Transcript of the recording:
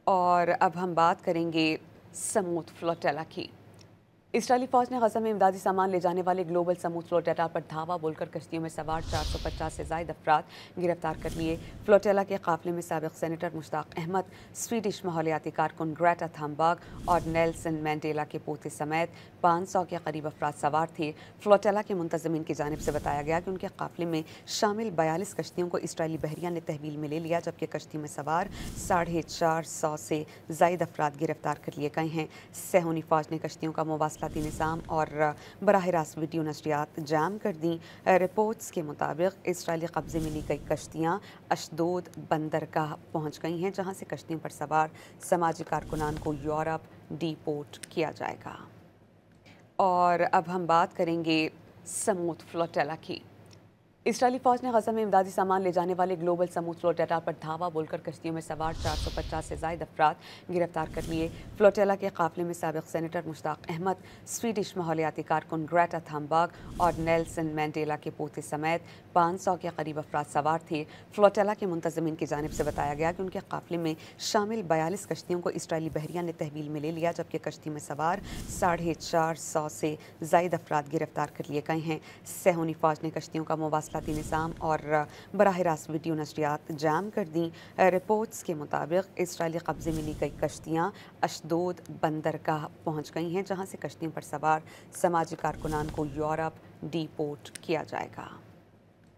और अब हम बात करेंगे समूद फ्लोटेला की। इसराइली फौज ने गजा में इमदादी सामान ले जाने वाले ग्लोबल समूद फ्लोटेला पर धावा बोलकर कश्तियों में सवार 450 से ज़ायद अफराद गिरफ्तार कर लिए। फ्लोटेला के काफिले में साबिक सेनेटर मुश्ताक अहमद, स्वीडिश माहौलियाती कारकुन ग्रेटा थम्बर्ग और नेल्सन मैंडेला के पोते समेत 500 के करीब अफराद सवार थे। फ्लोटेला के मुंतजमीन की जानिब से बताया गया कि उनके काफिले में शामिल 42 कश्तियों को इसराइली बहरिया ने तहवील में ले लिया, जबकि कश्ती में सवार 450 से ज़ायद अफराद गिरफ्तार कर लिए गए हैं। सहूनी फौज ने कश्तियों का मवासलाती निज़ाम और बराह रास्त वीडियो नशरियात जाम कर दी। रिपोर्ट्स के मुताबिक इसराइली कब्जे में ली गई कश्तियाँ अशदोद बंदरगाह पहुँच गई हैं, जहाँ से कश्तियों पर सवार समाजी कारकुनान को यूरोप डिपोर्ट किया जाएगा। और अब हम बात करेंगे समूद फ्लोटेला की। इसराइली फौज ने गजा में इमदादी सामान ले जाने वाले ग्लोबल समूद फ्लोटेला पर धावा बोलकर कश्तियों में सवार 450 से ज़ायद अफराद गिरफ्तार कर लिए। फ्लोटेला के काफिले में साबिक सेनेटर मुश्ताक अहमद, स्वीडिश माहौलियाती कारकुन ग्रेटा थम्बर्ग और नेल्सन मैंडेला के पोते समेत 500 के करीब अफराद सवार थे। फ्लोटेला के मुंतजमीन की जानिब से बताया गया कि उनके काफिले में शामिल 42 कश्तियों को इसराइली बहरिया ने तहवील में ले लिया, जबकि कश्ती में सवार 450 से ज़ायद अफराद गिरफ्तार कर लिए गए हैं। सहूनी फौज ने कश्तियों का मवासलाती निज़ाम और बराह रास्त वीडियो नशरियात जाम कर दी। रिपोर्ट्स के मुताबिक इसराइली कब्जे में ली गई कश्तियाँ अशदोद बंदरगाह पहुँच गई हैं, जहाँ से कश्तियों पर सवार समाजी कारकुनान को यूरोप डिपोर्ट किया जाएगा।